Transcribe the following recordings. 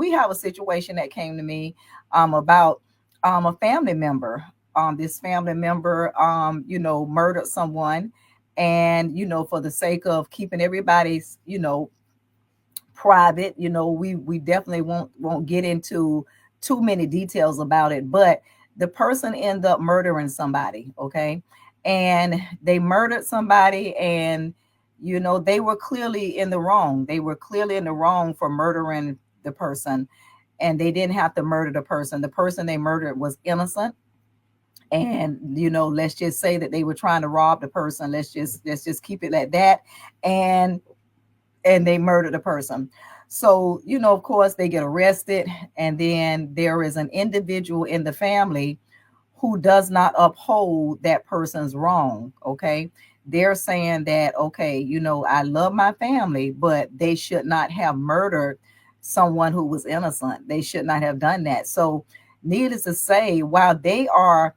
we have a situation that came to me about a family member. This family member, murdered someone, and for the sake of keeping everybody's, private, we definitely won't get into too many details about it, but the person ended up murdering somebody, okay? And they murdered somebody, and they were clearly in the wrong. They were clearly in the wrong for murdering the person, and they didn't have to murder the person. The person they murdered was innocent, and let's just say that they were trying to rob the person. Let's just keep it at that. And they murdered the person. So, of course, they get arrested, and then there is an individual in the family who does not uphold that person's wrong. Okay. They're saying that, okay, I love my family, but they should not have murdered someone who was innocent. They should not have done that. So, needless to say, while they are,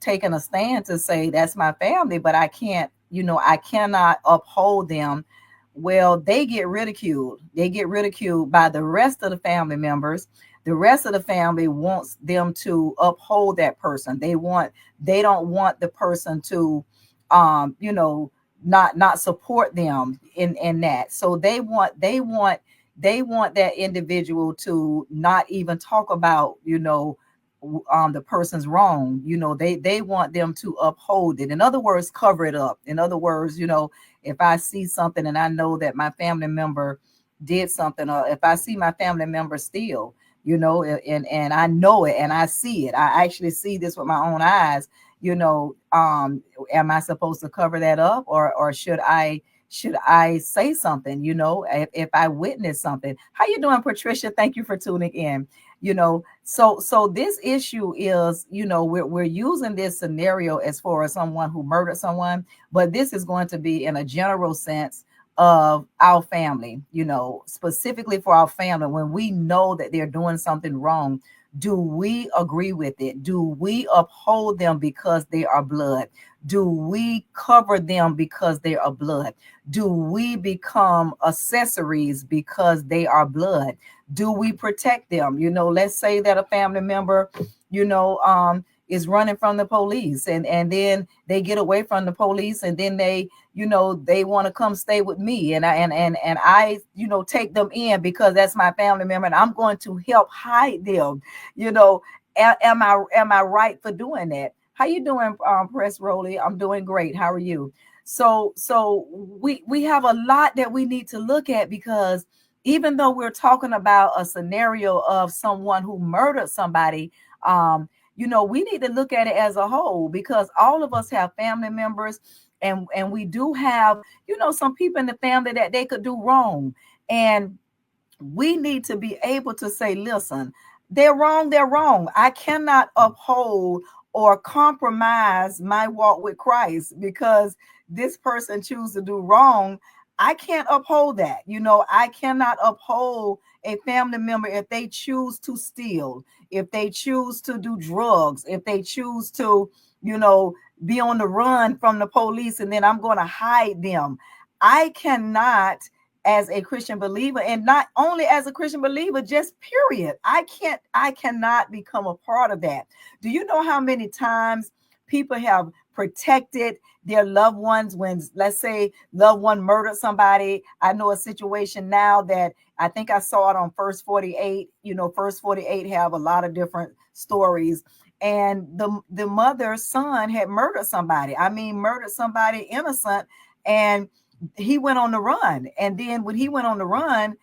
taking a stand to say that's my family, but I cannot uphold them. Well, they get ridiculed. They get ridiculed by the rest of the family members. The rest of the family wants them to uphold that person. They don't want the person to um you know not support them in that. So they want that individual to not even talk about the person's wrong. They want them to uphold it. In other words, cover it up. In other words, if I see something and I know that my family member did something, or if I see my family member steal, and I know it and I see it, I actually see this with my own eyes, am I supposed to cover that up, or should I say something, if I witness something? How you doing, Patricia? Thank you for tuning in. So this issue is, we're using this scenario as far as someone who murdered someone, but this is going to be in a general sense of our family, specifically for our family. When we know that they're doing something wrong, do we agree with it? Do we uphold them because they are blood? Do we cover them because they are blood? Do we become accessories because they are blood? Do we protect them? Let's say that a family member, is running from the police, and then they get away from the police, and then they want to come stay with me, and I take them in because that's my family member, and I'm going to help hide them. you know am I right for doing that? How you doing, Press Rolly? I'm doing great. How are you? So we have a lot that we need to look at, because even though we're talking about a scenario of someone who murdered somebody, we need to look at it as a whole, because all of us have family members, and we do have, some people in the family that they could do wrong. And we need to be able to say, listen, they're wrong, they're wrong. I cannot uphold or compromise my walk with Christ because this person chooses to do wrong. I can't uphold that. I cannot uphold a family member if they choose to steal, if they choose to do drugs, if they choose to, be on the run from the police, and then I'm going to hide them. I cannot, as a Christian believer, and not only as a Christian believer, just period. I cannot become a part of that. Do you know how many times people have protected their loved ones when, let's say, loved one murdered somebody? I know a situation now that I think I saw it on First 48. First 48 have a lot of different stories. And the mother's son had murdered somebody. I mean, murdered somebody innocent, and he went on the run. And then when he went on the run,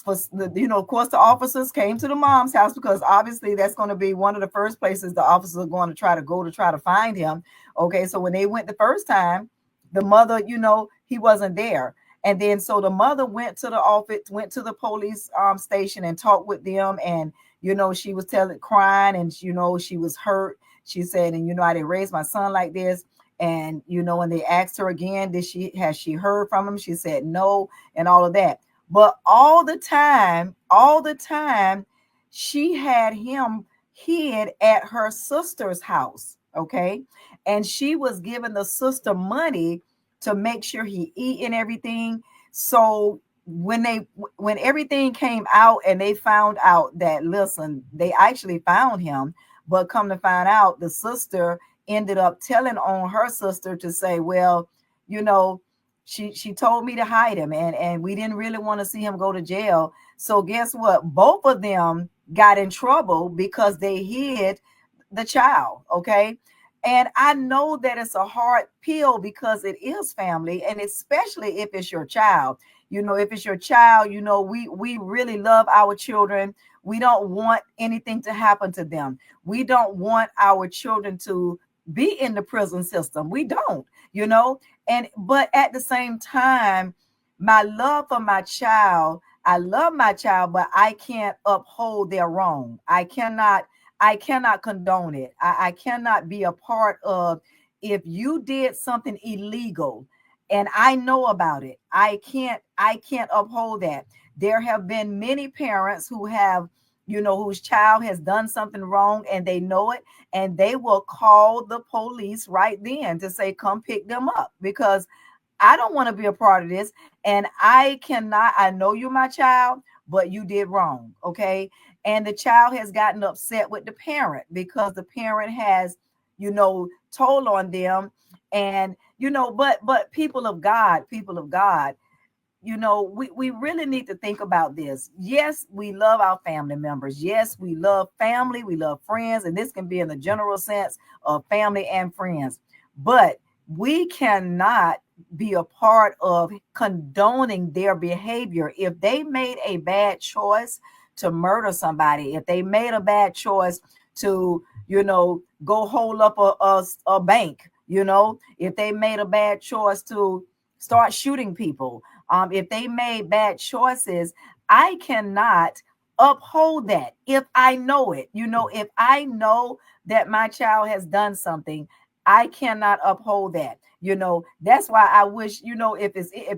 of course, the officers came to the mom's house, because obviously that's going to be one of the first places the officers are going to try to find him. Okay, so when they went the first time, the mother, he wasn't there. And then so the mother went to the office, went to the police station, and talked with them. And she was crying, and she was hurt. She said, and I didn't raise my son like this. And when they asked her again, has she heard from him? She said no, and all of that. But all the time, she had him hid at her sister's house. Okay. And she was giving the sister money to make sure he eat and everything. So when they when everything came out and they found out that, listen, they actually found him, but come to find out, the sister ended up telling on her sister to say, well, you know, she told me to hide him, and we didn't really want to see him go to jail. So guess what, both of them got in trouble because they hid the child. Okay. And I know that it's a hard pill because it is family, and especially if it's your child. If it's your child, we really love our children. We don't want anything to happen to them. We don't want our children to be in the prison system. We don't, you know. And but at the same time, my love for my child, I love my child, but I can't uphold their wrong. I cannot condone it. I cannot be a part of, if you did something illegal and I know about it. I can't uphold that. There have been many parents who have, whose child has done something wrong and they know it, and they will call the police right then to say, come pick them up, because I don't want to be a part of this. And I cannot, I know you're my child, but you did wrong. Okay. And the child has gotten upset with the parent because the parent has, told on them. And, but people of God, we really need to think about this. Yes, we love our family members. Yes, we love family. We love friends. And this can be in the general sense of family and friends. But we cannot be a part of condoning their behavior. If they made a bad choice to murder somebody, if they made a bad choice to, go hold up a bank, if they made a bad choice to start shooting people, if they made bad choices, I cannot uphold that if I know it. If I know that my child has done something, I cannot uphold that. That's why I wish, if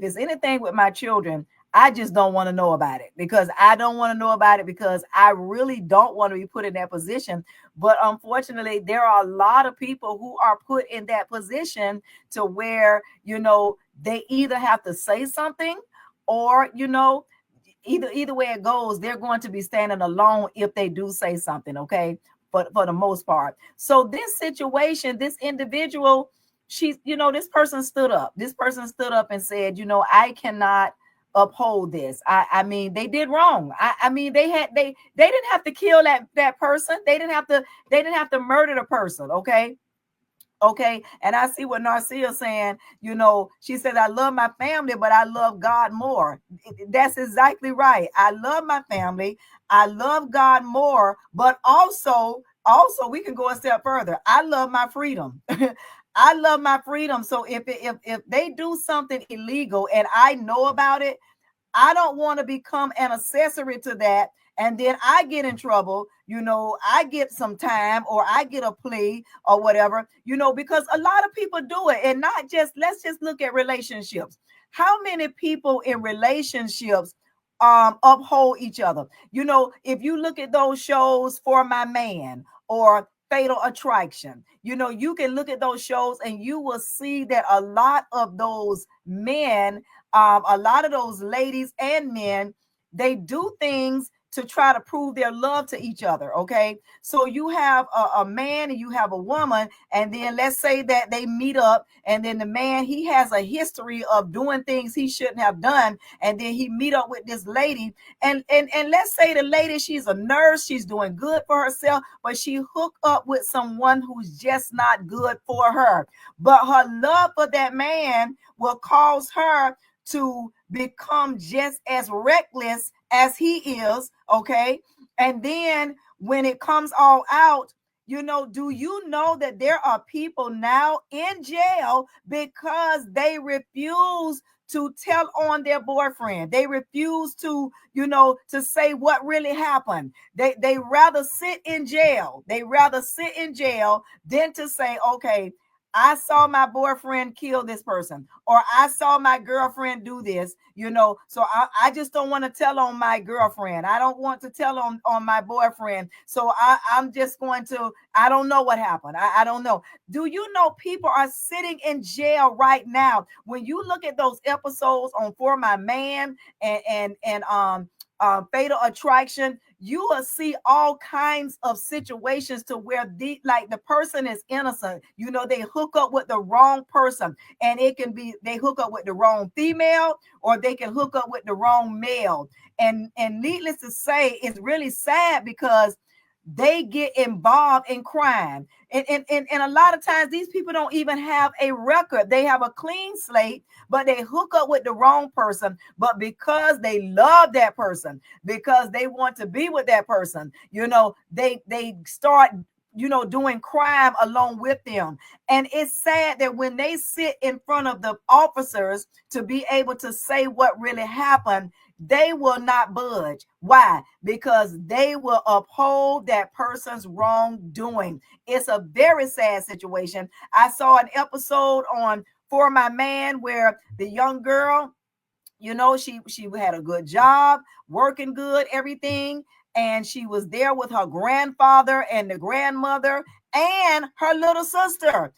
it's anything with my children, I just don't want to know about it, because I don't want to know about it because I really don't want to be put in that position. But unfortunately, there are a lot of people who are put in that position to where, they either have to say something, or, either way it goes, they're going to be standing alone if they do say something. Okay. For the most part. So this situation, this individual, this person stood up and said, I cannot uphold this. I mean, they did wrong. I mean, they didn't have to kill that person. They didn't have to murder the person. Okay. Okay. And I see what Narcia is saying. She said, I love my family, but I love God more. That's exactly right. I love my family. I love God more, but also we can go a step further. I love my freedom. I love my freedom. So if they do something illegal and I know about it, I don't want to become an accessory to that. And then I get in trouble, I get some time, or I get a plea or whatever, because a lot of people do it. And not just, let's just look at relationships. How many people in relationships uphold each other? If you look at those shows, For My Man or Fatal Attraction, you can look at those shows and you will see that a lot of those men, a lot of those ladies and men, they do things to try to prove their love to each other. Okay. So you have a man and you have a woman, and then let's say that they meet up, and then the man, he has a history of doing things he shouldn't have done. And then he meet up with this lady, and let's say the lady, she's a nurse, she's doing good for herself, but she hooked up with someone who's just not good for her. But her love for that man will cause her to become just as reckless as he is. Okay. And then when it comes all out, do you know that there are people now in jail because they refuse to tell on their boyfriend? They refuse to say what really happened. They rather sit in jail. They rather sit in jail than to say, okay, I saw my boyfriend kill this person, or I saw my girlfriend do this, so I just don't want to tell on my girlfriend. I don't want to tell on my boyfriend. So I'm just going to, I don't know what happened. I don't know. Do you know people are sitting in jail right now? When you look at those episodes on For My Man and Fatal Attraction, you will see all kinds of situations to where the person is innocent. They hook up with the wrong person, and it can be they hook up with the wrong female, or they can hook up with the wrong male. And needless to say, it's really sad because they get involved in crime. And a lot of times these people don't even have a record. They have a clean slate, but they hook up with the wrong person. But because they love that person, because they want to be with that person, they start doing crime along with them. And it's sad that when they sit in front of the officers to be able to say what really happened, they will not budge. Why? Because they will uphold that person's wrongdoing. It's a very sad situation. I saw an episode on For My Man where the young girl, she had a good job, working good, everything, and she was there with her grandfather and the grandmother and her little sister.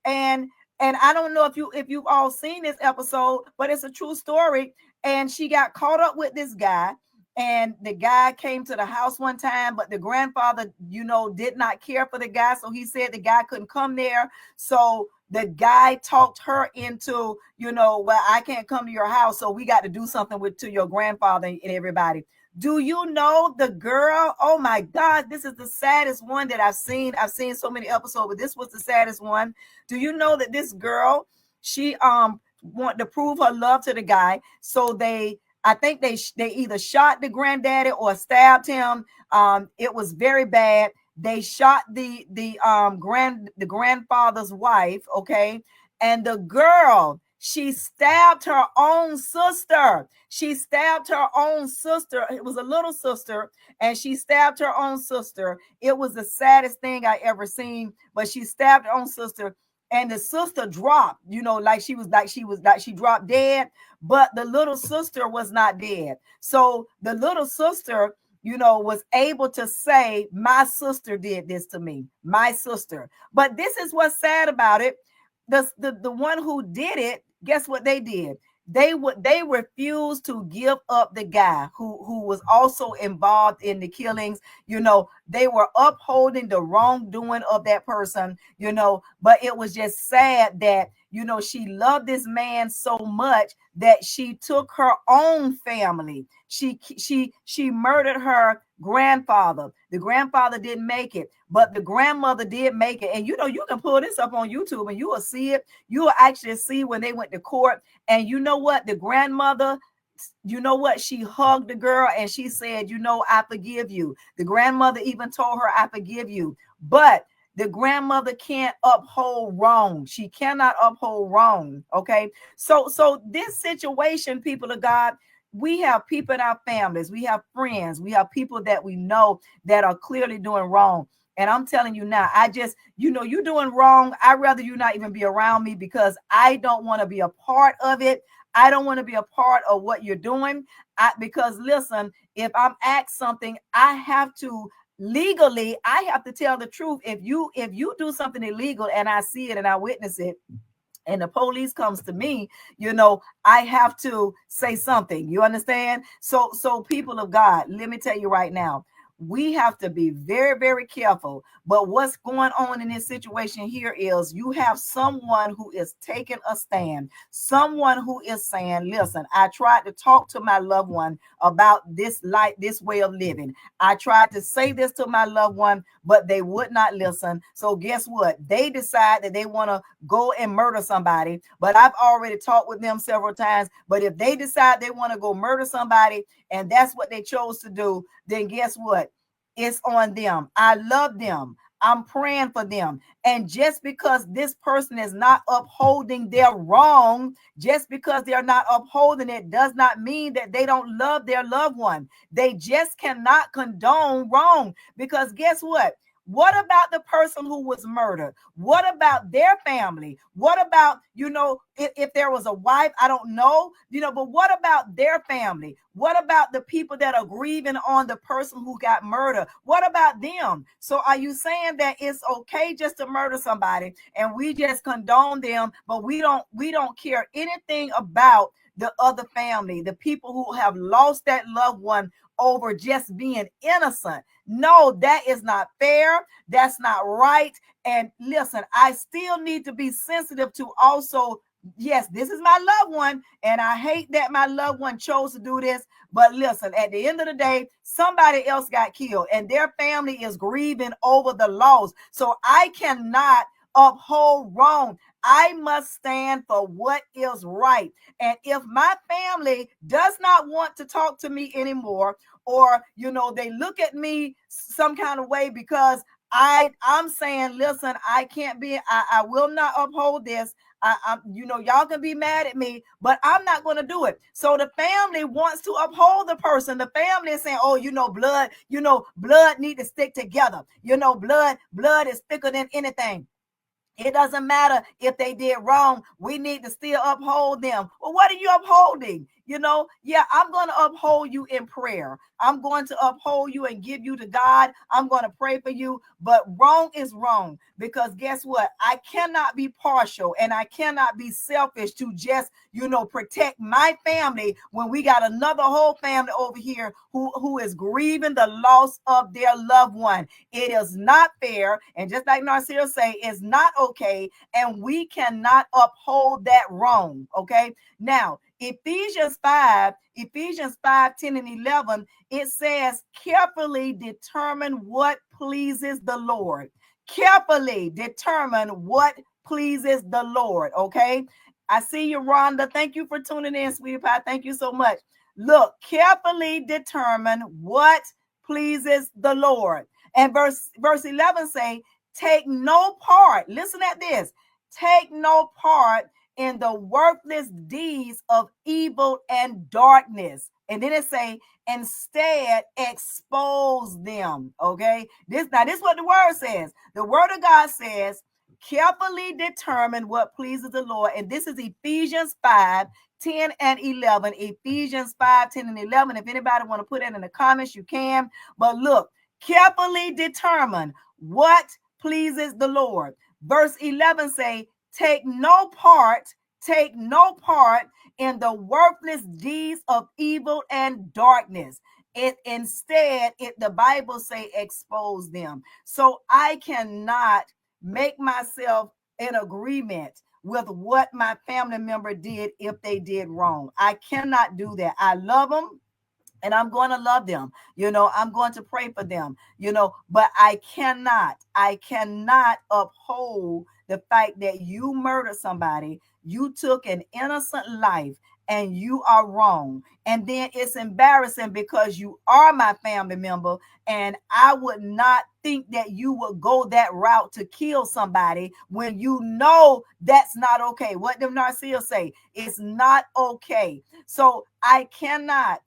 And I don't know if you've all seen this episode, but it's a true story. And she got caught up with this guy, and the guy came to the house one time, but the grandfather, did not care for the guy, so he said the guy couldn't come there. So the guy talked her into, well, I can't come to your house, so we got to do something to your grandfather and everybody. Do you know the girl? Oh my God, this is the saddest one that I've seen. I've seen so many episodes, but this was the saddest one. Do you know that this girl, she wanted to prove her love to the guy, so I think they either shot the granddaddy or stabbed him. It was very bad. They shot the grandfather's wife, okay? And the girl, she stabbed her own sister. She stabbed her own sister. It was a little sister, and she stabbed her own sister. It was the saddest thing I ever seen, but she stabbed her own sister, and the sister dropped, she dropped dead, but the little sister was not dead. So the little sister, was able to say, my sister did this to me, my sister. But this is what's sad about it. The one who did it, guess what they did? They refused to give up the guy who was also involved in the killings. They were upholding the wrongdoing of that person, but it was just sad that she loved this man so much that she took her own family. She murdered her grandfather. The grandfather didn't make it, but the grandmother did make it. And you can pull this up on YouTube and you will see it. You will actually see when they went to court. And you know what? The grandmother, she hugged the girl and she said, I forgive you. The grandmother even told her, I forgive you. But the grandmother can't uphold wrong. She cannot uphold wrong. Okay. So this situation, people of God, we have people in our families, we have friends, we have people that we know that are clearly doing wrong. And I'm telling you now, I just, you're doing wrong. I'd rather you not even be around me, because I don't want to be a part of it. I don't want to be a part of what you're doing. Because listen, if I'm asked something, I have to legally, I have to tell the truth. If you do something illegal and I see it and I witness it, and the police comes to me, I have to say something. You understand? So people of God, let me tell you right now, we have to be very, very careful. But what's going on in this situation here is you have someone who is taking a stand, someone who is saying, listen, I tried to talk to my loved one about this way of living. I tried to say this to my loved one, but they would not listen. So guess what? They decide that they want to go and murder somebody. But I've already talked with them several times. But if they decide they want to go murder somebody, and that's what they chose to do, then guess what? It's on them. I love them. I'm praying for them. And just because this person is not upholding their wrong, just because they're not upholding it, does not mean that they don't love their loved one. They just cannot condone wrong. Because guess what? What about the person who was murdered? What about their family? What about, if there was a wife, I don't know, but what about their family? What about the people that are grieving on the person who got murdered? What about them? So are you saying that it's okay just to murder somebody and we just condone them, but we don't care anything about the other family, the people who have lost that loved one over just being innocent? No, that is not fair. That's not right. And listen, I still need to be sensitive to also, yes, this is my loved one, and I hate that my loved one chose to do this. But listen, at the end of the day, somebody else got killed and their family is grieving over the loss. So I cannot uphold wrong. I must stand for what is right. And if my family does not want to talk to me anymore, or they look at me some kind of way because I'm saying, listen, I can't be, I will not uphold this. Y'all can be mad at me, but I'm not going to do it. So the family wants to uphold the person. The family is saying, oh, blood need to stick together. Blood is thicker than anything. It doesn't matter if they did wrong. We need to still uphold them. Well, what are you upholding? Yeah, I'm going to uphold you in prayer. I'm going to uphold you and give you to God. I'm going to pray for you. But wrong is wrong, because guess what? I cannot be partial and I cannot be selfish to just, protect my family when we got another whole family over here who is grieving the loss of their loved one. It is not fair. And just like Narcia say, it's not okay. And we cannot uphold that wrong. Okay. Now, Ephesians 5, 10 and 11, it says, carefully determine what pleases the Lord. Carefully determine what pleases the Lord. Okay. I see you, Rhonda. Thank you for tuning in, sweetie pie. Thank you so much. Look, carefully determine what pleases the Lord. And verse 11 say, take no part. Listen at this. Take no part in the worthless deeds of evil and darkness. And then it say, instead expose them. Okay. This is what the word says. The word of God says, carefully determine what pleases the Lord. And this is Ephesians 5, 10 and 11. Ephesians 5, 10 and 11. If anybody want to put it in the comments, you can. But look, carefully determine what pleases the Lord. Verse 11 say, take no part in the worthless deeds of evil and darkness. The Bible say expose them. So I cannot make myself in agreement with what my family member did if they did wrong. I cannot do that. I love them and I'm going to love them. I'm going to pray for them, but I cannot uphold the fact that you murdered somebody, you took an innocent life, and you are wrong. And then it's embarrassing because you are my family member, and I would not think that you would go that route to kill somebody when you know that's not okay. What did Narcia say? It's not okay. So I cannot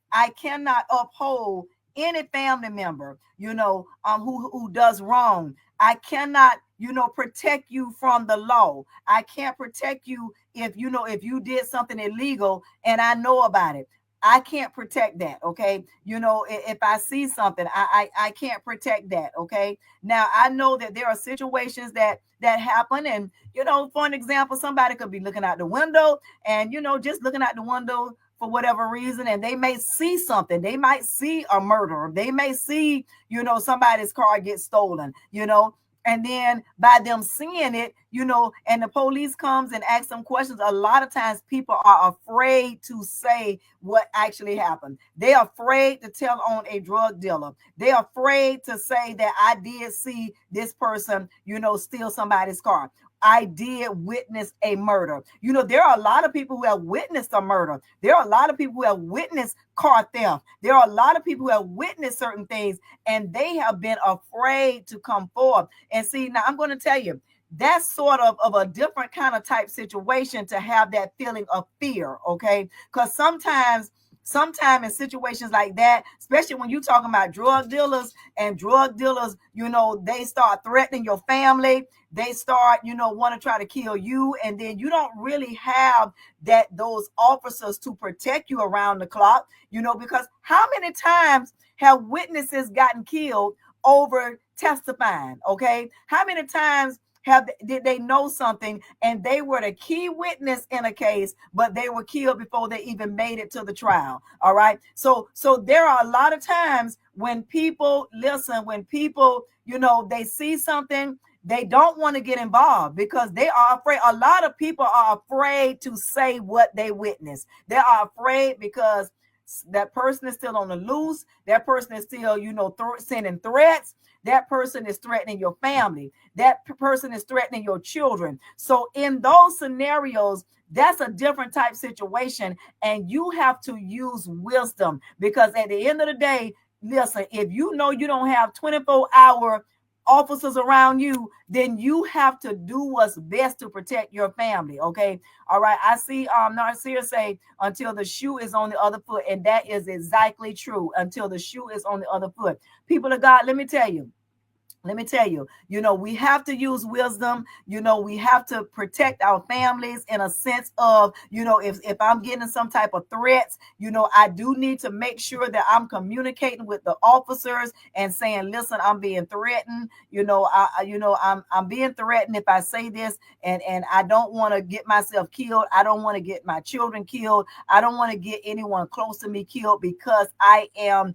uphold any family member, who does wrong. I cannot, protect you from the law. I can't protect you if you did something illegal and I know about it. I can't protect that. Okay. If I see something, I can't protect that. Okay. Now I know that there are situations that happen. And, for an example, somebody could be looking out the window and, just looking out the window for whatever reason, and they may see something. They might see a murder. They may see, somebody's car get stolen, and then by them seeing it, and the police comes and asks them questions, a lot of times people are afraid to say what actually happened. They're afraid to tell on a drug dealer. They're afraid to say that I did see this person, steal somebody's car. I did witness a murder. There are a lot of people who have witnessed a murder. There are a lot of people who have witnessed car theft. There are a lot of people who have witnessed certain things, and they have been afraid to come forward. And see, now I'm going to tell you, that's sort of a different kind of type situation to have that feeling of fear, okay? Because sometimes sometimes in situations like that, especially when you're talking about drug dealers, and drug dealers, they start threatening your family. They start, want to try to kill you, and then you don't really have those officers to protect you around the clock, because how many times have witnesses gotten killed over testifying? Okay, how many times did they know something and they were the key witness in a case, but they were killed before they even made it to the trial? All right, so there are a lot of times when people listen, when people, they see something, they don't want to get involved because they are afraid. A lot of people are afraid to say what they witnessed. They are afraid because that person is still on the loose. That person is still, sending threats. That person is threatening your family. That person is threatening your children. So in those scenarios, that's a different type situation. And you have to use wisdom, because at the end of the day, listen, if you know you don't have 24-hour officers around you, then you have to do what's best to protect your family. Okay. All right. I see Narcia say until the shoe is on the other foot. And that is exactly true. Until the shoe is on the other foot. People of God, let me tell you, we have to use wisdom. We have to protect our families in a sense of, if I'm getting some type of threats, I do need to make sure that I'm communicating with the officers and saying, listen, I'm being threatened. I'm being threatened if I say this, and I don't want to get myself killed. I don't want to get my children killed. I don't want to get anyone close to me killed because I am,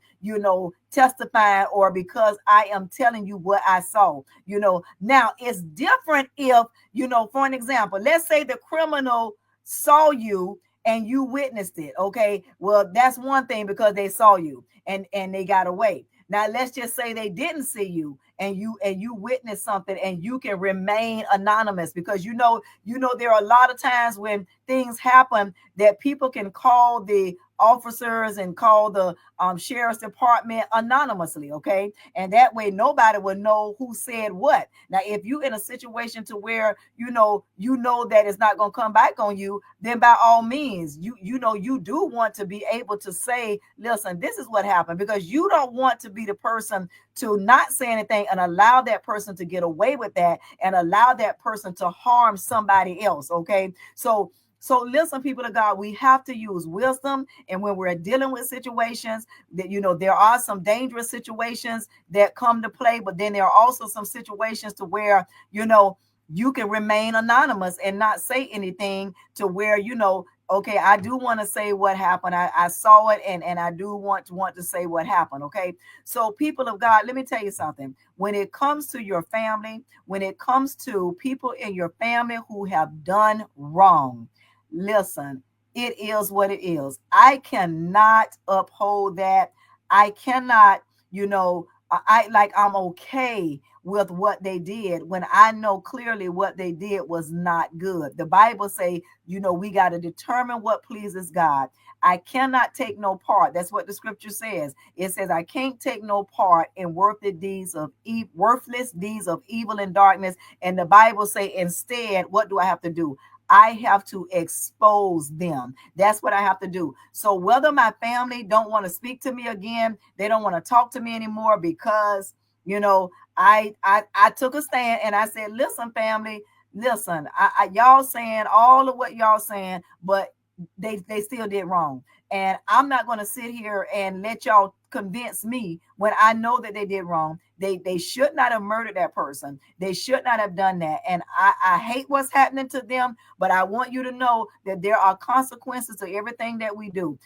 testifying, or because I am telling you what I saw. Now it's different if, for an example, let's say the criminal saw you and you witnessed it. Okay, well, that's one thing because they saw you and they got away. Now let's just say they didn't see you and you witnessed something, and you can remain anonymous, because there are a lot of times when things happen that people can call the officers and call the sheriff's department anonymously. Okay, and that way nobody will know who said what. Now if you in a situation to where you know that it's not going to come back on you, then by all means, you do want to be able to say, listen, this is what happened, because you don't want to be the person to not say anything and allow that person to get away with that and allow that person to harm somebody else. Okay, so listen, people of God, we have to use wisdom. And when we're dealing with situations that, there are some dangerous situations that come to play, but then there are also some situations to where, you can remain anonymous and not say anything, to where, okay, I do want to say what happened. I saw it, and I do want to say what happened. Okay. So people of God, let me tell you something. When it comes to your family, when it comes to people in your family who have done wrong, listen, it is what it is. I cannot uphold that. I cannot, I'm okay with what they did when I know clearly what they did was not good. The Bible say, we got to determine what pleases God. I cannot take no part. That's what the scripture says. It says I can't take no part in worthless deeds of evil and darkness. And the Bible say instead, what do I have to do? I have to expose them. That's what I have to do. So whether my family don't want to speak to me again, they don't want to talk to me anymore because, I took a stand and I said, listen, family, listen, y'all saying all of what y'all saying, but they still did wrong. And I'm not going to sit here and let y'all convince me when I know that they did wrong. They should not have murdered that person. They should not have done that. And I hate what's happening to them, but I want you to know that there are consequences to everything that we do.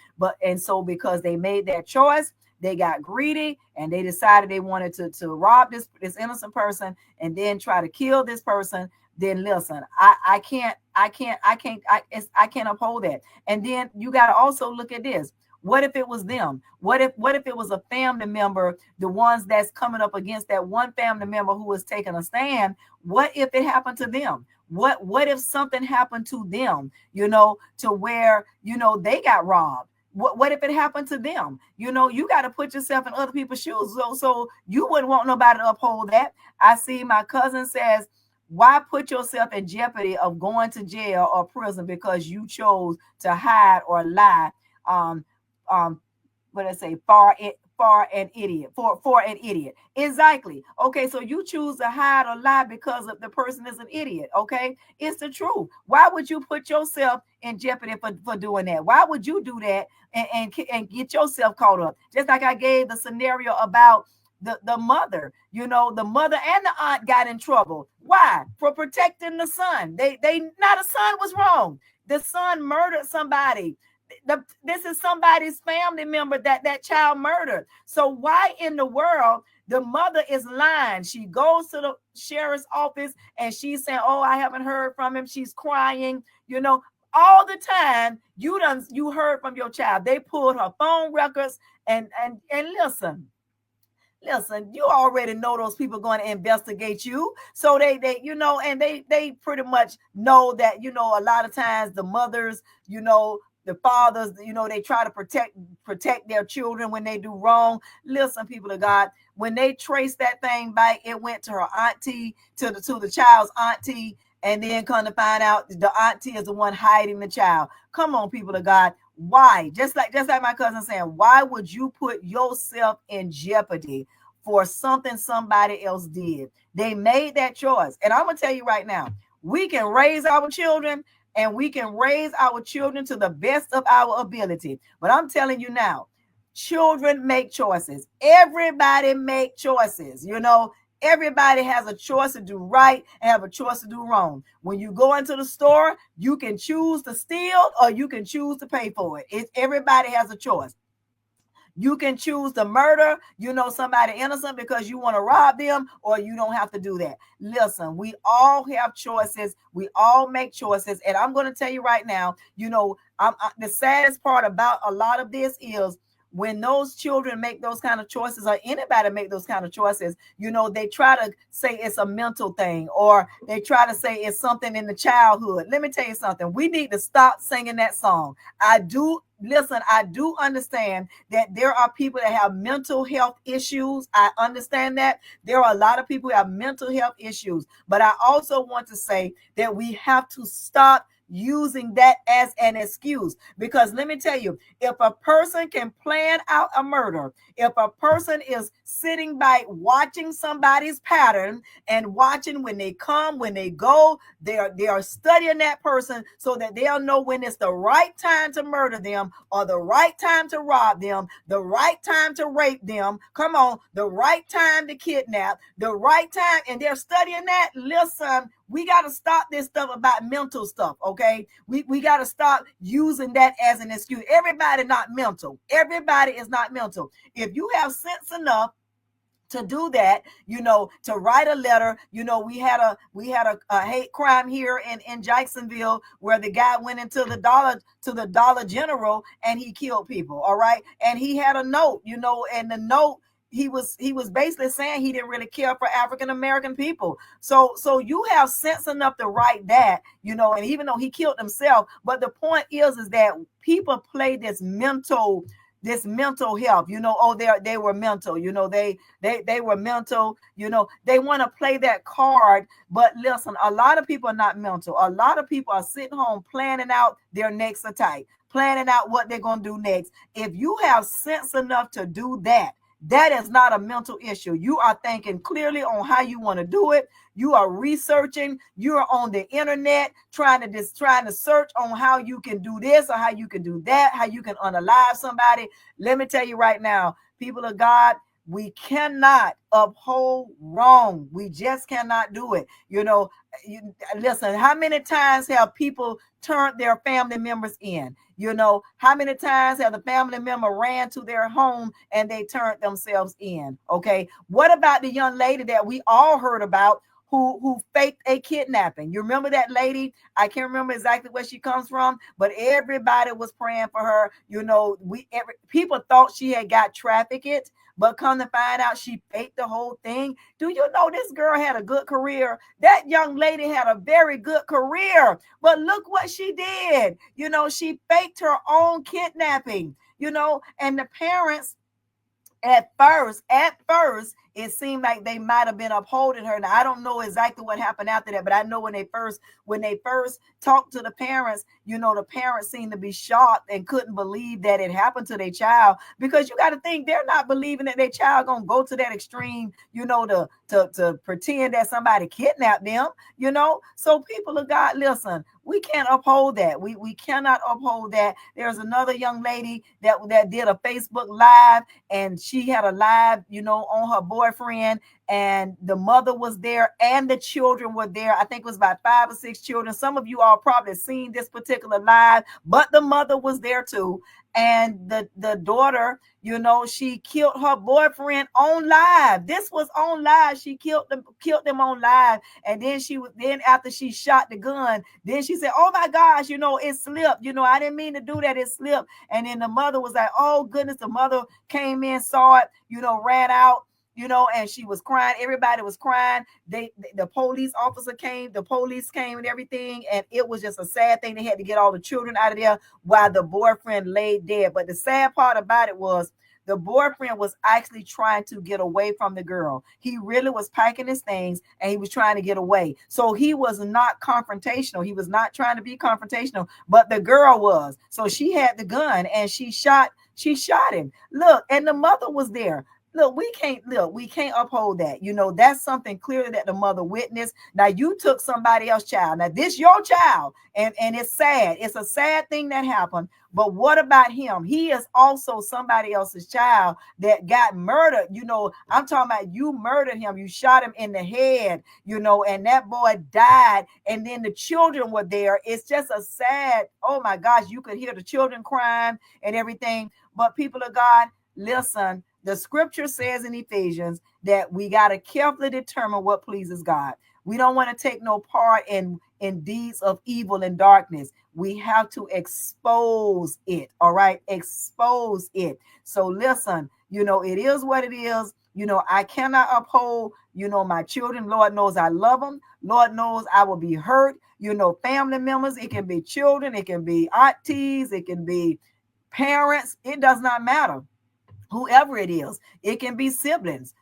And so because they made that choice, they got greedy and they decided they wanted to rob this innocent person and then try to kill this person. Then listen, I can't uphold that. And then you got to also look at this. What if it was them? What if it was a family member, the ones that's coming up against that one family member who was taking a stand? What if it happened to them? What if something happened to them, to where, they got robbed? What if it happened to them? You got to put yourself in other people's shoes. So you wouldn't want nobody to uphold that. I see my cousin says, why put yourself in jeopardy of going to jail or prison because you chose to hide or lie? what I say, for an idiot. Exactly. Okay, so you choose to hide or lie because of the person is an idiot. Okay, it's the truth. Why would you put yourself in jeopardy for doing that? Why would you do that and get yourself caught up? Just like I gave the scenario about the mother, the mother and the aunt got in trouble. Why? For protecting the son. They now the son was wrong. The son murdered somebody. This is somebody's family member that child murdered. So why in the world the mother is lying? She goes to the sheriff's office and she's saying, "Oh, I haven't heard from him." She's crying, all the time. You heard from your child. They pulled her phone records and listen, you already know those people going to investigate you. So and they pretty much know that, a lot of times the mothers, the fathers, they try to protect their children when they do wrong. Listen, people of God, when they trace that thing back, it went to her auntie, to the child's auntie, and then come to find out the auntie is the one hiding the child. Come on, people of God. Why? Just like my cousin saying, why would you put yourself in jeopardy for something somebody else did? They made that choice. And I'm gonna tell you right now, we can raise our children and we can raise our children to the best of our ability. But I'm telling you now, children make choices. Everybody make choices. Everybody has a choice to do right and have a choice to do wrong. When you go into the store, you can choose to steal or you can choose to pay for it. Everybody has a choice. You can choose to murder, somebody innocent because you want to rob them, or you don't have to do that. Listen, we all have choices. We all make choices. And I'm going to tell you right now, the saddest part about a lot of this is when those children make those kind of choices, or anybody make those kind of choices, they try to say it's a mental thing, or they try to say it's something in the childhood. Let me tell you something. We need to stop singing that song. I do understand that there are people that have mental health issues. I understand that there are a lot of people who have mental health issues, but I also want to say that we have to stop using that as an excuse. Because let me tell you, if a person can plan out a murder, if a person is sitting by watching somebody's pattern and watching when they come, when they go, they are studying that person so that they'll know when it's the right time to murder them, or the right time to rob them, the right time to rape them. Come on, the right time to kidnap, the right time, and they're studying that. Listen, we got to stop this stuff about mental stuff, okay? We got to stop using that as an excuse. Everybody not mental. Everybody is not mental. If you have sense enough to do that, to write a letter. We had a hate crime here in Jacksonville where the guy went into the Dollar General and he killed people. All right, and he had a note, and the note, he was basically saying he didn't really care for African American people. So you have sense enough to write that, and even though he killed himself, but the point is that people play this mental health, oh, they were mental, they were mental, they want to play that card. But listen, a lot of people are not mental. A lot of people are sitting home planning out their next attack, planning out what they're going to do next. If you have sense enough to do that, that is not a mental issue. You are thinking clearly on how you want to do it. You are researching. You are on the internet trying to search on how you can do this or how you can do that, how you can unalive somebody. Let me tell you right now, people of God, we cannot uphold wrong. We just cannot do it. Listen, how many times have people turned their family members in? How many times have the family member ran to their home and they turned themselves in? Okay. What about the young lady that we all heard about who faked a kidnapping? You remember that lady? I can't remember exactly where she comes from, but everybody was praying for her. People thought she had got trafficked, but come to find out she faked the whole thing. Do you know this girl had a good career? That young lady had a very good career, but look what she did. She faked her own kidnapping, and the parents At first, it seemed like they might have been upholding her. Now I don't know exactly what happened after that, but I know when they first talked to the parents, the parents seemed to be shocked and couldn't believe that it happened to their child. Because you got to think they're not believing that their child gonna go to that extreme, to pretend that somebody kidnapped them. So people of God, listen, we can't uphold that. We cannot uphold that. There's another young lady that did a Facebook live, and she had a live, on her boyfriend, and the mother was there and the children were there. I think it was about 5 or 6 children. Some of you all probably seen this particular live, but the mother was there too. And the daughter, she killed her boyfriend on live. This was on live. She killed them on live. And then after she shot the gun, then she said, "Oh my gosh, it slipped. I didn't mean to do that. It slipped." And then the mother was like, "Oh goodness." The mother came in, saw it, ran out, and she was crying. Everybody was crying. The police came and everything. And it was just a sad thing. They had to get all the children out of there while the boyfriend lay dead. But the sad part about it was the boyfriend was actually trying to get away from the girl. He really was packing his things and he was trying to get away. So he was not confrontational. He was not trying to be confrontational, but the girl was. So she had the gun and she shot him. Look, and the mother was there. We can't uphold that. That's something clearly that the mother witnessed. Now you took somebody else's child. Now this your child, and it's sad. It's a sad thing that happened. But what about him? He is also somebody else's child that got murdered. I'm talking about you murdered him. You shot him in the head, and that boy died. And then the children were there. It's just a sad, oh my gosh, you could hear the children crying and everything. But people of God, listen, the scripture says in Ephesians that we got to carefully determine what pleases God. We don't want to take no part in deeds of evil and darkness. We have to expose it. All right. Expose it. So listen, it is what it is. I cannot uphold, my children. Lord knows I love them. Lord knows I will be hurt. Family members, it can be children, it can be aunties, it can be parents. It does not matter, whoever it is. It can be siblings,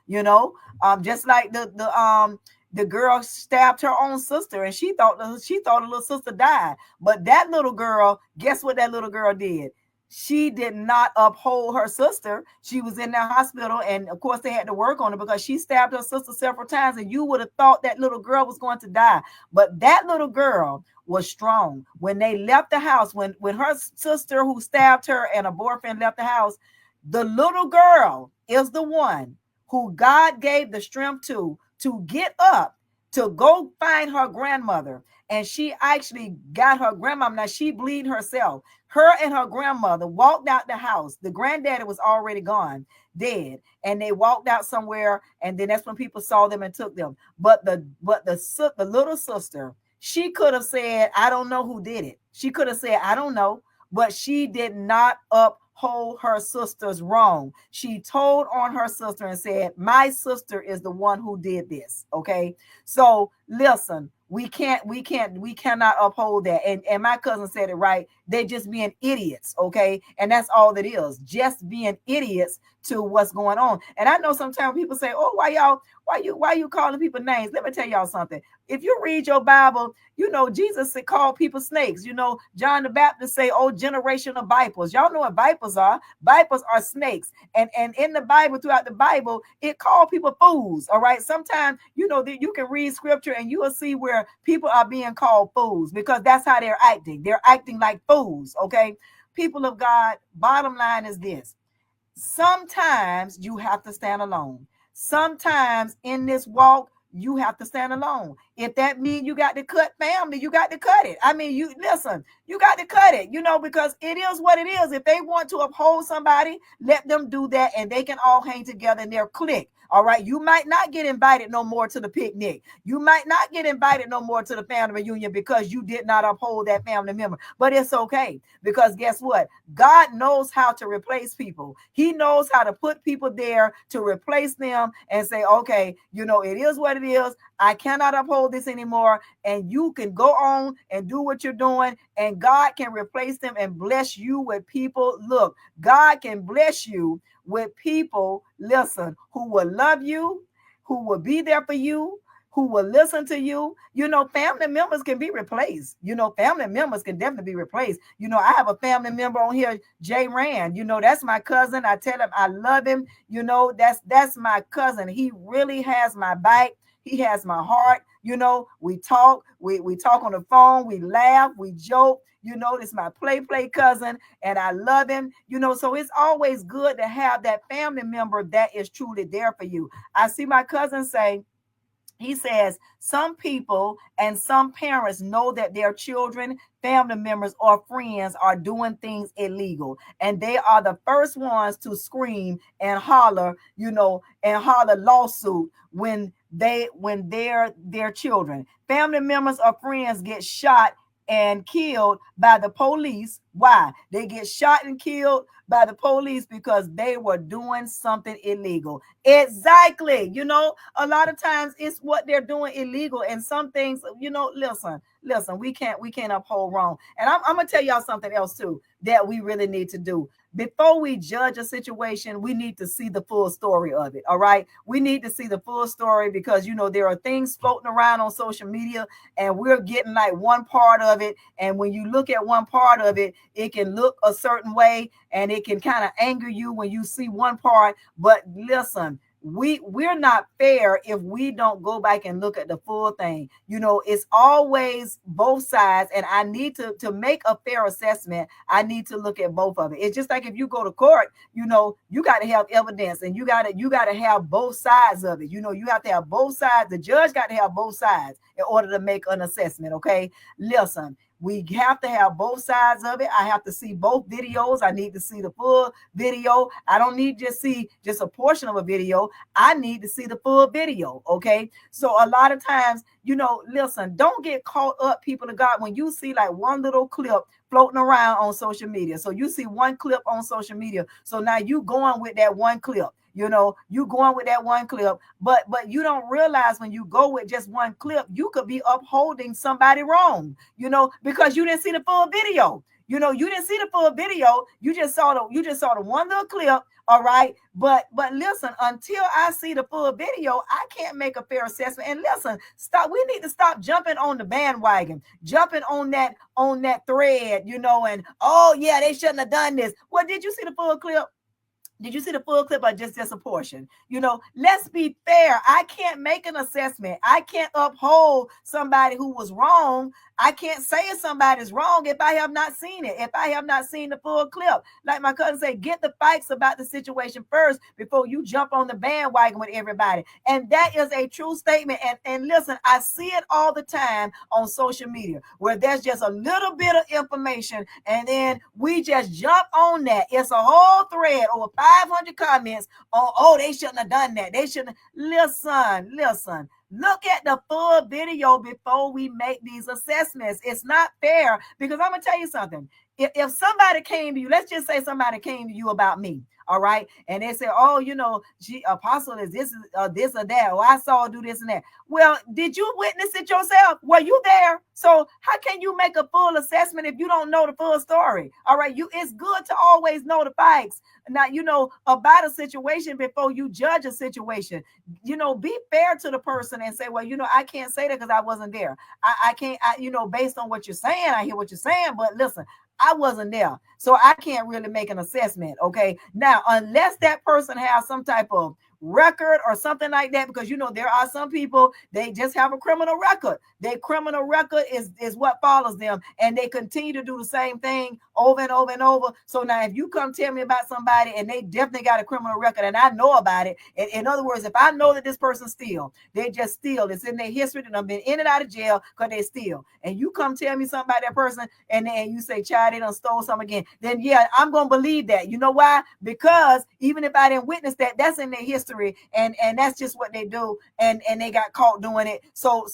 just like the girl stabbed her own sister, and she thought the little sister died. But that little girl, guess what that little girl did? She did not uphold her sister. She was in the hospital, and of course they had to work on her because she stabbed her sister several times, and you would have thought that little girl was going to die. But that little girl was strong. When they left the house, when her sister who stabbed her and her boyfriend left the house, the little girl is the one who God gave the strength to get up, to go find her grandmother. And she actually got her grandmother. Now she bleed herself. Her and her grandmother walked out the house. The granddaddy was already gone, dead. And they walked out somewhere. And then that's when people saw them and took them. But the little sister, she could have said, "I don't know who did it." She could have said, "I don't know." But she did not uphold her sister's wrong. She told on her sister and said, "My sister is the one who did this." Okay. So listen, we cannot uphold that. And my cousin said it right. They're just being idiots. Okay. And that's all it is. Just being idiots to what's going on. And I know sometimes people say, "Oh, why you calling people names?" Let me tell y'all something. If you read your Bible, Jesus called people snakes. John the Baptist say, "Oh, generation of vipers." Y'all know what vipers are. Vipers are snakes. And in the Bible, throughout the Bible, it called people fools. All right. Sometimes, that you can read scripture and you will see where people are being called fools because that's how they're acting. They're acting like fools. Okay. People of God, bottom line is this. Sometimes you have to stand alone. Sometimes in this walk, you have to stand alone. If that means you got to cut family, you got to cut it. I mean, you listen, you got to cut it, because it is what it is. If they want to uphold somebody, let them do that and they can all hang together in their clique. All right. You might not get invited no more to the picnic. You might not get invited no more to the family reunion because you did not uphold that family member. But it's okay because guess what? God knows how to replace people. He knows how to put people there to replace them and say, "Okay, it is what it is. I cannot uphold this anymore." And you can go on and do what you're doing, and God can replace them and bless you with people. Look, God can bless you with people, listen, who will love you, who will be there for you, who will listen to you. Family members can be replaced. Family members can definitely be replaced. I have a family member on here, Jay Rand. That's my cousin. I tell him I love him. That's my cousin. He really has my back. He has my heart. We talk, we talk on the phone, we laugh, we joke. This is my play cousin, and I love him. So it's always good to have that family member that is truly there for you. I see my cousin say, he says some people and some parents know that their children, family members, or friends are doing things illegal, and they are the first ones to scream and holler, and holler lawsuit when their children, family members, or friends get shot and killed by the police. Why? They get shot and killed by the police because they were doing something illegal. Exactly. A lot of times it's what they're doing illegal, and some things, listen, we can't uphold wrong. And I'm gonna tell y'all something else too that we really need to do. Before we judge a situation, we need to see the full story of it. All right. We need to see the full story, because there are things floating around on social media, and we're getting like one part of it. And when you look at one part of it, it can look a certain way, and it can kind of anger you when you see one part. But listen, we're not fair if we don't go back and look at the full thing. It's always both sides, and I need to make a fair assessment. I need to look at both of it. It's just like if you go to court, you got to have evidence, and you got to have both sides of it. You have to have both sides. The judge got to have both sides in order to make an assessment. Okay, listen, we have to have both sides of it. I have to see both videos. I need to see the full video. I don't need to see just a portion of a video. I need to see the full video. Okay. So a lot of times, listen, don't get caught up, people of God, when you see like one little clip floating around on social media. So you see one clip on social media. So now you going with that one clip. You going with that one clip, but you don't realize when you go with just one clip, you could be upholding somebody wrong, because you didn't see the full video. You didn't see the full video. You just saw the one little clip. All right. But listen, until I see the full video, I can't make a fair assessment. And listen, we need to stop jumping on the bandwagon, jumping on that thread, and oh yeah, they shouldn't have done this. Well, did you see the full clip? Did you see the full clip or just a portion? Let's be fair. I can't make an assessment. I can't uphold somebody who was wrong. I can't say if somebody's wrong if I have not seen it, if I have not seen the full clip. Like my cousin said, get the facts about the situation first before you jump on the bandwagon with everybody. And that is a true statement. And listen, I see it all the time on social media where there's just a little bit of information and then we just jump on that. It's a whole thread over 500 comments on, oh, they shouldn't have done that. They shouldn't. Listen. Look at the full video before we make these assessments. It's not fair, because I'm going to tell you something. If somebody came to you, let's just say somebody came to you about me, all right, and they say, oh, Apostle is this or that, or I saw her do this and that. Well, did you witness it yourself? Were you there? So how can you make a full assessment if you don't know the full story? All right, it's good to always know the facts, now, about a situation before you judge a situation. Be fair to the person and say, well, I can't say that because I wasn't there. I can't, based on what you're saying, I hear what you're saying, but listen, I wasn't there, so I can't really make an assessment. Okay. Now, unless that person has some type of record or something like that, because there are some people, they just have a criminal record. Their criminal record is what follows them, and they continue to do the same thing over and over and over. So now if you come tell me about somebody and they definitely got a criminal record and I know about it, in other words, if I know that this person steal, they just steal, it's in their history that I've been in and out of jail because they steal, and you come tell me something about that person and then you say, child, they done stole something again, then yeah, I'm gonna believe that. You know why? Because even if I didn't witness that, that's in their history, and that's just what they do, and they got caught doing it. So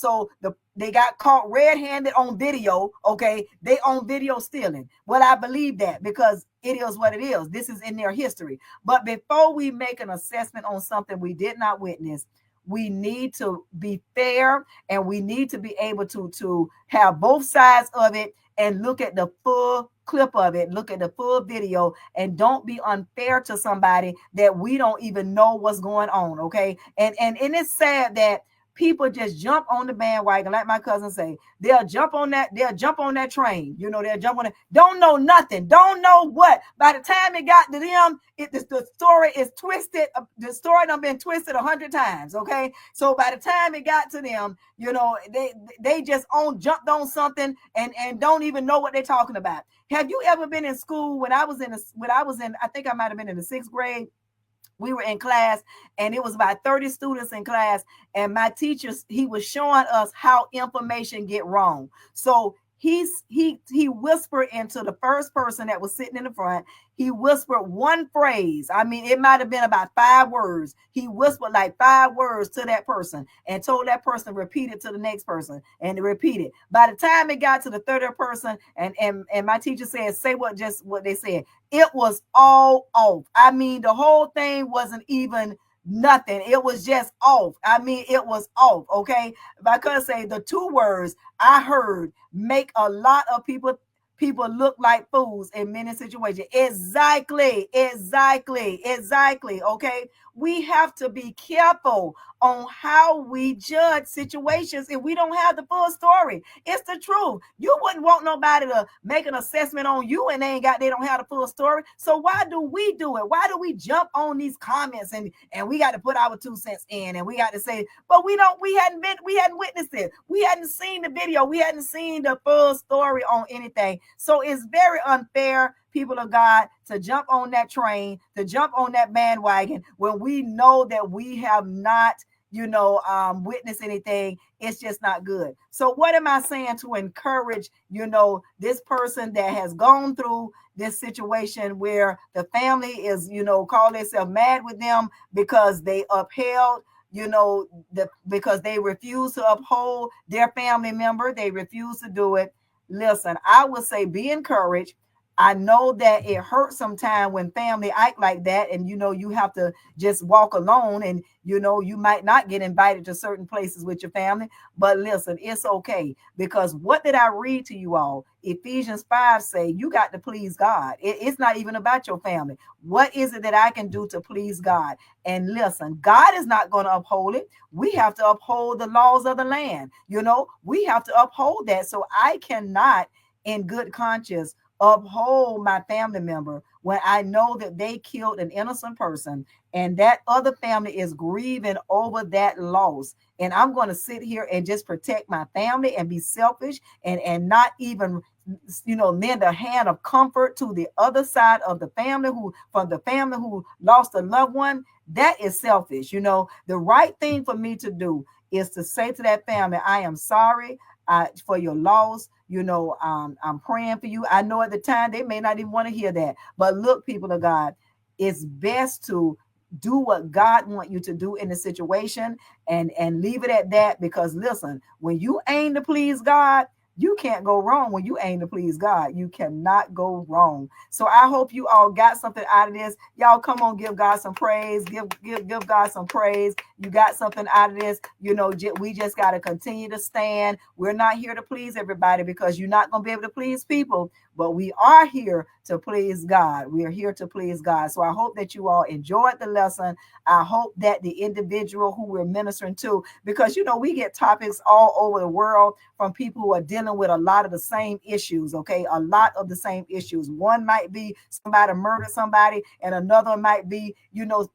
they got caught red-handed on video. Okay, they on video stealing. Well, I believe that because it is what it is. This is in their history. But before we make an assessment on something we did not witness, we need to be fair, and we need to be able to have both sides of it and look at the full clip of it, look at the full video, and don't be unfair to somebody that we don't even know what's going on. Okay. And it's sad that people just jump on the bandwagon, like my cousin say. They'll jump on that train. They'll jump on it. Don't know nothing. Don't know what. By the time it got to them, the story is twisted. The story done been twisted 100 times. Okay. So by the time it got to them, they just jumped on something and don't even know what they're talking about. Have you ever been in school when I was in, I think I might have been in the 6th grade. We were in class, and it was about 30 students in class, and my teacher, he was showing us how information get wrong. So he whispered into the first person that was sitting in the front. He whispered one phrase. I mean, it might have been about 5 words. He whispered like 5 words to that person and told that person to repeat it to the next person and to repeat it. By the time it got to the third person, and my teacher said, say what they said, it was all off. I mean, the whole thing wasn't even nothing. It was just off. I mean, it was off. Okay. If I could say the 2 words I heard make a lot of people look like fools in many situations. Exactly. Okay. We have to be careful on how we judge situations if we don't have the full story. It's the truth. You wouldn't want nobody to make an assessment on you and they don't have the full story. So why do we do it? Why do we jump on these comments and we got to put our 2 cents in and we got to say, but we hadn't witnessed it. We hadn't seen the video. We hadn't seen the full story on anything. So it's very unfair, people of God, to jump on that train, to jump on that bandwagon when we know that we have not witness anything. It's just not good. So what am I saying to encourage, this person that has gone through this situation where the family is, call themselves mad with them because they upheld, because they refuse to uphold their family member. They refuse to do it. Listen, I would say be encouraged. I know that it hurts sometimes when family act like that, and you have to just walk alone, and you might not get invited to certain places with your family. But listen, it's okay, because what did I read to you all? Ephesians 5 say you got to please God. It's not even about your family. What is it that I can do to please God? And listen, God is not going to uphold it. We have to uphold the laws of the land. We have to uphold that. So I cannot, in good conscience, uphold my family member when I know that they killed an innocent person and that other family is grieving over that loss. And I'm going to sit here and just protect my family and be selfish and not even lend a hand of comfort to the other side of the family who lost a loved one. That is selfish. The right thing for me to do is to say to that family, I am sorry for your loss. I'm praying for you. I know at the time they may not even want to hear that. But look, people of God, it's best to do what God wants you to do in the situation and leave it at that. Because listen, when you aim to please God, you can't go wrong. When you aim to please God, you cannot go wrong. So I hope you all got something out of this. Y'all come on, give God some praise. Give God some praise. You got something out of this. We just got to continue to stand. We're not here to please everybody, because you're not going to be able to please people, but we are here to please God. We are here to please God. So I hope that you all enjoyed the lesson. I hope that the individual who we're ministering to, because we get topics all over the world from people who are dealing with a lot of the same issues. Okay, a lot of the same issues. One might be somebody murdered somebody, and another might be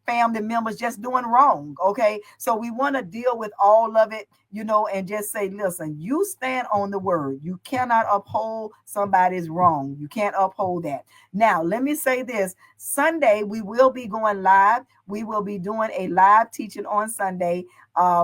family members just doing wrong. Okay, so we want to deal with all of it, and just say, listen, you stand on the word. You cannot uphold somebody's wrong. You can't uphold that. Now, let me say this. Sunday, we will be going live. We will be doing a live teaching on Sunday.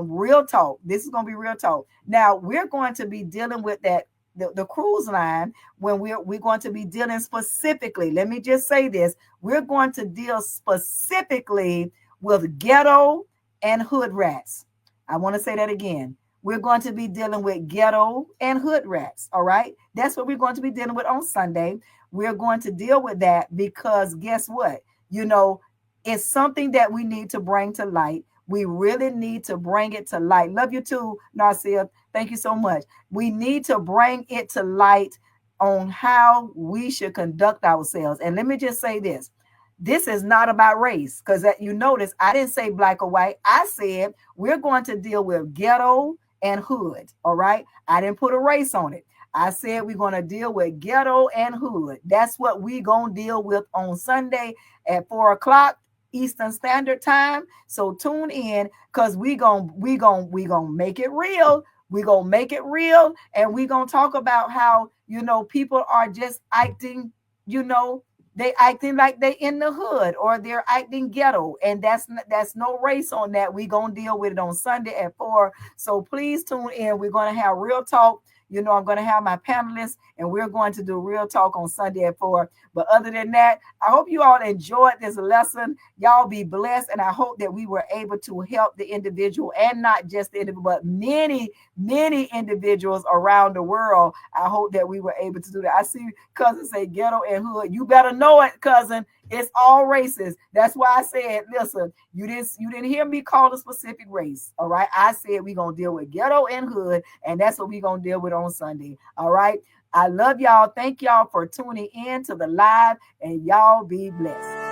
Real talk. This is going to be real talk. Now, we're going to be dealing with that, the cruise line, when we're going to be dealing specifically. Let me just say this. We're going to deal specifically with ghetto and hood rats. I want to say that again. We're going to be dealing with ghetto and hood rats. All right. That's what we're going to be dealing with on Sunday. We're going to deal with that because guess what? It's something that we need to bring to light. We really need to bring it to light. Love you too, Narcia. Thank you so much. We need to bring it to light on how we should conduct ourselves. And let me just say this is not about race, because you notice I didn't say black or white. I said we're going to deal with ghetto and hood. All right. I didn't put a race on it. I said we're going to deal with ghetto and hood. That's what we're going to deal with on Sunday at 4 o'clock Eastern Standard Time. So tune in, because we gonna make it real. We're gonna make it real, and we're gonna talk about how people are just acting, you know, they acting like they in the hood, or they're acting ghetto, and that's no race on that. We gonna deal with it on Sunday at 4. So please tune in. We're gonna have real talk. I'm gonna have my panelists, and we're going to do real talk on Sunday at 4. But other than that, I hope you all enjoyed this lesson. Y'all be blessed, and I hope that we were able to help the individual, and not just the individual, but many individuals around the world. I hope that we were able to do that. I see cousin say ghetto and hood. You better know it, cousin. It's all races. That's why I said, listen, you didn't hear me call a specific race. All right. I said we're gonna deal with ghetto and hood, and that's what we're gonna deal with on Sunday. All right. I love y'all. Thank y'all for tuning in to the live, and y'all be blessed.